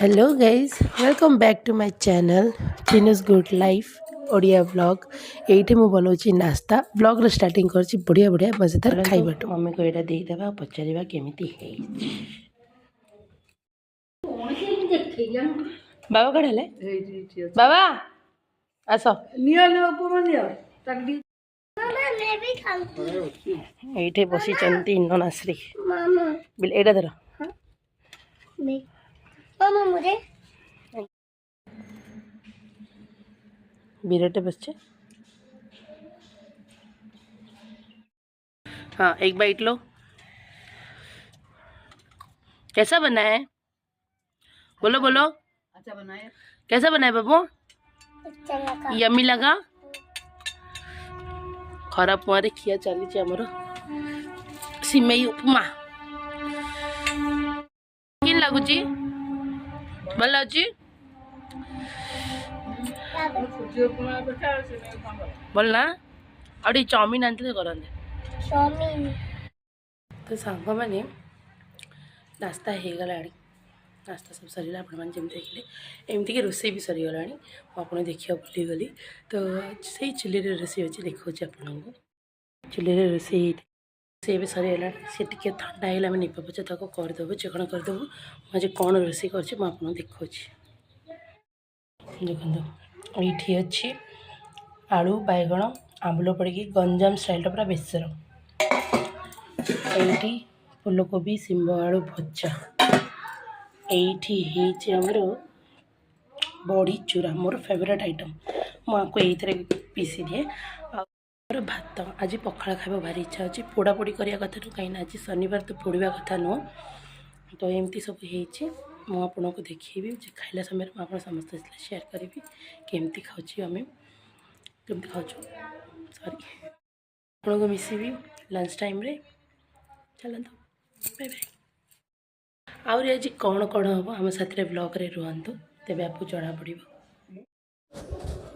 Hello guys welcome back to my channel Chinu's good life Odia blog ये मु बनाऊँ नास्ता ब्लॉग स्टार्टिंग कर बढ़िया बढ़िया मजेदार खाइबा मम्मी को यहाँ देदेबा पचार केमी बाबा कौन है बाबा आस ये बसी ननाश्री एटा धर बिराटे बस हाँ एक बाइट लो कैसा बना है बोलो बोलो अच्छा बना है कैसा बना है बाबू यम्मी लगा खराब मुआरे खिया चली आमर सिमई उपमा किन लगुच भल अच्छी भल ना और चाउमिन आनते करते तो सांग मैंने नास्ता हो गला नास्ता सब सर आपने जमी देखिए एमती कि रोसे भी सरीगला मुझे देखा भूलीगली तो से चुली रोसे अच्छे देखा आपन को चुली रोसे से भी सरीगला सी टे ठंडा है आम निपा पोछा तक करदेबू चिकन करदेबू मुझे कौन रोसे कर देखा देखो ये अच्छी आलू बैगण आंबुल पड़ी गंजाम स्टाइल पूरा बेसर ये फूलकोबी शिम्ब आलू भजा ये आमर बड़ी चूरा मोर फेवरेट आइटम मुझे ये पीसी दिए और भात आज पखाड़ खावा भारी इच्छा अच्छी पोड़ा पोड़ी करने कथा नुह कहीं आज शनिवार तो पोड़ा कथा नुह तो एमती सब मुझे को देखी खाला समय मुझे समस्त शेयर करी केमती खाऊँ आम केमती खाऊ सॉरी आपन को मिसबी लंच टाइम रे चलते बाय बाय आउरी आज कौन कौन हम आम साथ ब्लॉग रे रुहतु तेज आपको जना पड़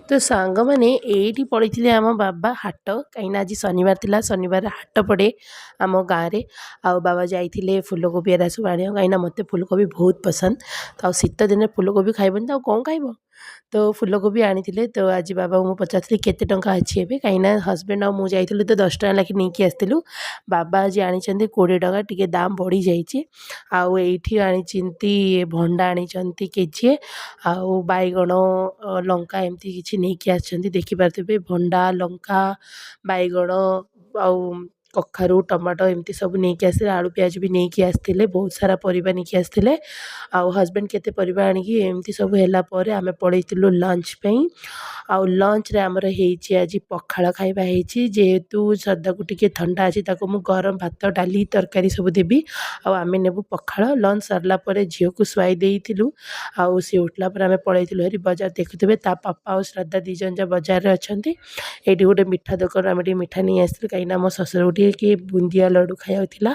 तो सांग मैंने ये पड़ी आम बाबा हाट कहीं आज शनिवार थिला शनिवार हाट पड़े आम गाँव में आउ बाबा जाइए फूलकोबी एरा सब आने कहीं मत फूलकोबी बहुत पसंद तो शीत दिन फूलकोबी खाइबन तो कौन खाइब तो फूलकोबी आनी तो आज बाबा मुझे पचारि केते टंका अच्छी है कहीं हजबैंड आउ मुझे तो 10 टका लाखी नहीं आसलु बाबा आज आनी 20 टका टी दाम बढ़ी जाइए आउ ये आनी भंडा आनी केजी आउ बैगण लंका एमती किसी नहीं आसछन्ती देखिपारे भंडा लंका बैगण आउ कखारू टमाटो एमती सब नहीं आसते आलू प्याज भी नहीं आसते बहुत सारा परिबा नहीं आसते आउ हजबैंड केते परिबा आनिकी एमती सब हैला परे आमे पळैतिलु लंच पे आउ लंच रे हमर हेची आज पखाळ खाइबा हेची जेहेतु श्रद्धा को टिके ठंडा अछि ताको मु गरम भात डाली तरकारी सब देबी आउ आमे नेबु पखाळ लंच सरला परे झियो को सुआई देइतिलु आउ से उठला पर आमे पळैतिलु हरि बाजार देखुथिबे ता पापा आउ श्रद्धा दी जन जा बाजार रे अछंती एठी गोटे मिठा दुकान आमे टी मिठा नहीं आस्तिलु काइना मो ससुर उठी कि बुंदिया लड्डू खाइया थिला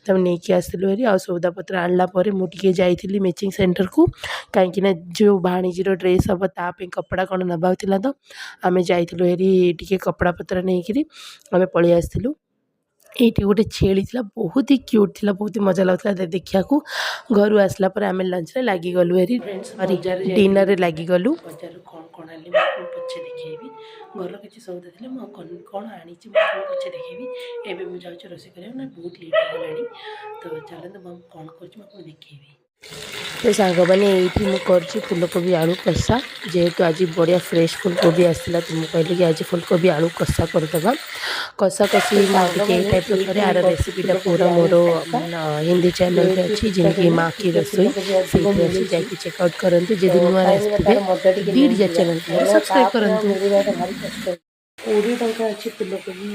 तम नहीं कि आस्तिलु हरि आउ सौदा पत्र आणला परे मु टिके जाइतिली मैचिंग सेंटर को कहीं जो भाणीजीर ड्रेस हम ताप कपड़ा कौन नबार तो आम जाइलु हेरी टे कपड़ा पत्र नहीं आम पलि आसलु ये गोटे छेली थी बहुत ही क्यूट थी बहुत ही मजा लगता देखा घर आसला आम लंच रे लगी गलु हेरी सॉरी डिनर रे लगी गलु बजार कौन कौन आनी पचे देखी घर किसी सौदा थे कौन आनी पचे देखी एवं मुझे रोसे कर बहुत लेट होगा तो चलते कौन कर देखी तो सांग मैंने ये मुझे फूलकोबी आलू कषा जेहेतु आज बढ़िया फ्रेश फूलकोबी आसाला तो मुझे कहली कि आज फूलकोबी आलू कषा करदे कषा कषी टाइप करे आर रेसिपीटा पूरा मोर हिंदी चैनल पे अच्छी जिनकी माँ की रसोई से जाकि चेकआउट करते जदि नुआ बीट जा चैनल सब्सक्राइब करूँ 20 टंका अच्छी फूलकोबी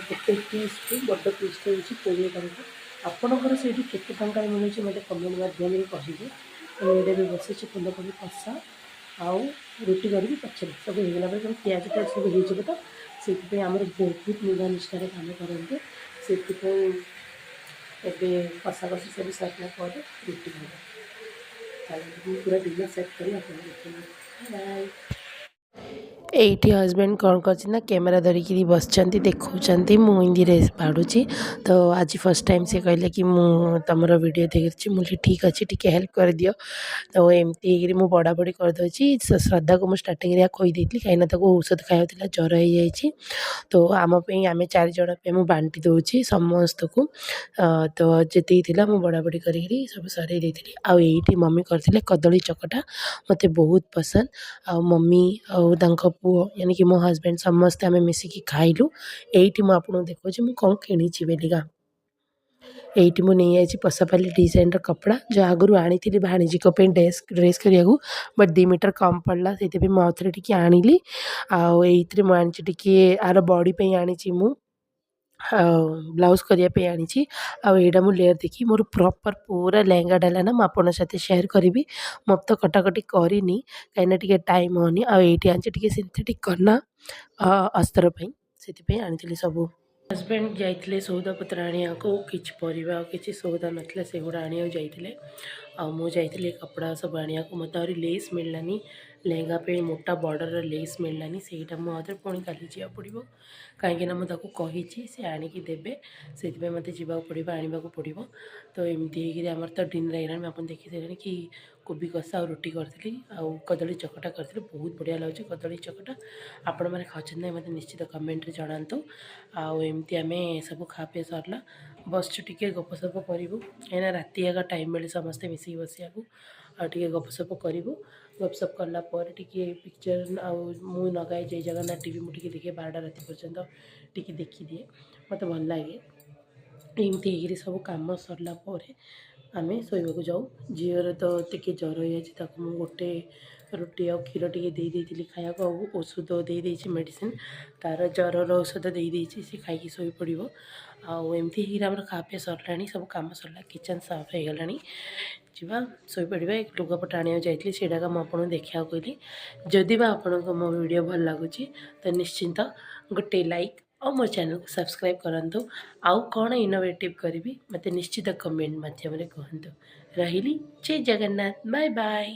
गोटे पीस बड़ पीस को 20 टंका आपणकर से केते टंका मिलूँ मतलब कमेंट माध्यम कहे तो ये भी बस फूलकोबी कषा आउ रुटी करी पचर सब होगा प्याज प्याज सब हो तो से आम बहुत निगा निष्ठार कम करते से कषा कषि सब सरला रुटी पूरा डिनर सेट कर बाय। ଏଇଠି ହଜବେଣ୍ଡ କ'ଣ କରିଛି ନା କ୍ୟାମେରା ଧରିକିରି ବସିଛନ୍ତି ଦେଖାଉଛନ୍ତି ମୁଁ ହିନ୍ଦୀରେ ବାଢ଼ୁଛି। ତ ଆଜି ଫର୍ଷ୍ଟ ଟାଇମ୍ ସେ କହିଲେ କି ମୁଁ ତମର ଭିଡ଼ିଓ ଦେଖିଛି। ମୁଁ କହିଲି ଠିକ୍ ଅଛି ଟିକେ ହେଲ୍ପ କରିଦିଅ। ତ ଏମିତି ହେଇକିରି ମୁଁ ବଢ଼ାବଢ଼ି କରିଦେଉଛି। ଶ୍ରଦ୍ଧାକୁ ମୁଁ ଷ୍ଟାର୍ଟିଂରେ କହିଦେଇଥିଲି କାହିଁକିନା ତାକୁ ଔଷଧ ଖାଇବାର ଥିଲା, ଜ୍ୱର ହେଇଯାଇଛି। ତ ଆମ ପାଇଁ ଆମେ 4 ଜଣ ପାଇଁ ମୁଁ ବାଣ୍ଟି ଦେଉଛି ସମସ୍ତଙ୍କୁ। ତ ଯେତିକି ଥିଲା ମୁଁ ବଢ଼ାବଢ଼ି କରିକିରି ସବୁ ସରେଇ ଦେଇଥିଲି। ଆଉ ଏଇଠି ମମ୍ମି କରିଥିଲେ କଦଳୀ ଚକଟା, ମୋତେ ବହୁତ ପସନ୍ଦ। ଆଉ ମମ୍ମି ଆଉ ତାଙ୍କ ପୁଅ ୟାନି କି ମୋ ହଜବେଣ୍ଡ ସମସ୍ତେ ଆମେ ମିଶିକି ଖାଇଲୁ। ଏଇଠି ମୁଁ ଆପଣଙ୍କୁ ଦେଖାଉଛି ମୁଁ କ'ଣ କିଣିଛି ବେଲିକା। ଏଇଠି ମୁଁ ନେଇଯାଇଛି ପଶାପାଲି ଡିଜାଇନର କପଡ଼ା, ଯାହା ଆଗରୁ ଆଣିଥିଲି ଭାଣିଜୀଙ୍କ ପାଇଁ ଡ୍ରେସ୍ କରିବାକୁ, ବଟ୍ 2 ମିଟର କମ୍ ପଡ଼ିଲା, ସେଇଥିପାଇଁ ମୁଁ ଆଉଥରେ ଟିକେ ଆଣିଲି। ଆଉ ଏଇଥିରେ ମୁଁ ଆଣିଛି ଟିକେ ଆର ବଡ଼ି ପାଇଁ ଆଣିଛି ମୁଁ, ଆଉ ବ୍ଲାଉଜ୍ କରିବା ପାଇଁ ଆଣିଛି। ଆଉ ଏଇଟା ମୁଁ ଲେୟର୍ ଦେଖି ମୋର ପ୍ରପର୍ ପୁରା ଲେହେଙ୍ଗାଟା ହେଲା ନା, ମୁଁ ଆପଣଙ୍କ ସହିତ ସେୟାର କରିବି। ମୁଁ ତ କଟାକଟି କରିନି କାହିଁକିନା ଟିକେ ଟାଇମ୍ ହେଉନି। ଆଉ ଏଇଠି ଆଣିଛି ଟିକେ ସିନ୍ଥେଟିକ୍ କନା ଅସ୍ତ୍ର ପାଇଁ, ସେଥିପାଇଁ ଆଣିଥିଲି ସବୁ। ହଜବେଣ୍ଡ ଯାଇଥିଲେ ସଉଦାପତ୍ର ଆଣିବାକୁ, କିଛି ପରିବା ଆଉ କିଛି ସଉଦା ନଥିଲା ସେଗୁଡ଼ା ଆଣିବାକୁ ଯାଇଥିଲେ। ଆଉ ମୁଁ ଯାଇଥିଲି କପଡ଼ା ସବୁ ଆଣିବାକୁ। ମୋତେ ଆହୁରି ଲେସ୍ ମିଳିଲାନି, ଲେହେଙ୍ଗା ପାଇଁ ମୋଟା ବର୍ଡ଼ରର ଲେସ୍ ମିଳିଲାନି। ସେଇଟା ମୁଁ ଆଉଥରେ ପୁଣି କାଲି ଯିବାକୁ ପଡ଼ିବ, କାହିଁକିନା ମୁଁ ତାକୁ କହିଛି ସେ ଆଣିକି ଦେବେ, ସେଥିପାଇଁ ମୋତେ ଯିବାକୁ ପଡ଼ିବ, ଆଣିବାକୁ ପଡ଼ିବ। ତ ଏମିତି ହେଇକିରି ଆମର ତ ଡିନର ହେଇଗଲାଣି। ମୁଁ ଆପଣ ଦେଖିସାରିଲେଣି କି କୋବି କଷା ଆଉ ରୁଟି କରିଥିଲି, ଆଉ କଦଳୀ ଚକଟା କରିଥିଲି। ବହୁତ ବଢ଼ିଆ ଲାଗୁଛି କଦଳୀ ଚକଟା। ଆପଣମାନେ ଖାଉଛନ୍ତି ନା ମୋତେ ନିଶ୍ଚିତ କମେଣ୍ଟରେ ଜଣାନ୍ତୁ। ଆଉ ଏମିତି ଆମେ ସବୁ ଖାପିଆ ସରିଲା, ବସିଛୁ ଟିକେ ଗପସପ କରିବୁ, କାହିଁକିନା ରାତି ଆଗ ଟାଇମ୍ ମିଳେ ସମସ୍ତେ ମିଶିକି ବସିବାକୁ। ଆଉ ଟିକେ ଗପସପ କରିବୁ। ଗପସପ କଲା ପରେ ଟିକେ ପିକ୍ଚର, ଆଉ ମୁଁ ଲଗାଏ ଜୟ ଜଗନ୍ନାଥ ଟିଭି, ମୁଁ ଟିକେ ଦେଖେ 12ଟା ରାତି ପର୍ଯ୍ୟନ୍ତ ଟିକେ ଦେଖିଦିଏ, ମୋତେ ଭଲ ଲାଗେ। ଏମିତି ହେଇକିରି ସବୁ କାମ ସରିଲା ପରେ ଆମେ ଶୋଇବାକୁ ଯାଉ। ଝିଅର ତ ଟିକେ ଜ୍ୱର ହେଇଯାଇଛି, ତାକୁ ମୁଁ ଗୋଟେ ରୁଟି ଆଉ କ୍ଷୀର ଟିକେ ଦେଇ ଦେଇଥିଲି ଖାଇବାକୁ, ଆଉ ଔଷଧ ଦେଇ ଦେଇଛି ମେଡ଼ିସିନ୍, ତା'ର ଜ୍ୱରର ଔଷଧ ଦେଇ ଦେଇଛି, ସେ ଖାଇକି ଶୋଇପଡ଼ିବ। ଆଉ ଏମିତି ହେଇକିରି ଆମର ଖାପିଆ ସରିଲାଣି, ସବୁ କାମ ସରିଲା, କିଚେନ୍ ସାଫ୍ ହେଇଗଲାଣି। ଯିବା ଶୋଇପଡ଼ିବା। ଏକ ଲୁଗାପଟା ଆଣିବାକୁ ଯାଇଥିଲି, ସେଇଟାକ ମୁଁ ଆପଣଙ୍କୁ ଦେଖିବାକୁ କହିଲି। ଯଦି ବା ଆପଣଙ୍କୁ ମୋ ଭିଡ଼ିଓ ଭଲ ଲାଗୁଛି ତ ନିଶ୍ଚିନ୍ତ ଗୋଟେ ଲାଇକ୍ ଆଉ ମୋ ଚ୍ୟାନେଲକୁ ସବସ୍କ୍ରାଇବ୍ କରନ୍ତୁ। ଆଉ କ'ଣ ଇନୋଭେଟିଭ୍ କରିବି ମୋତେ ନିଶ୍ଚିତ କମେଣ୍ଟ ମାଧ୍ୟମରେ କୁହନ୍ତୁ। ରହିଲି, ଜୟ ଜଗନ୍ନାଥ, ବାଏ ବାଏ।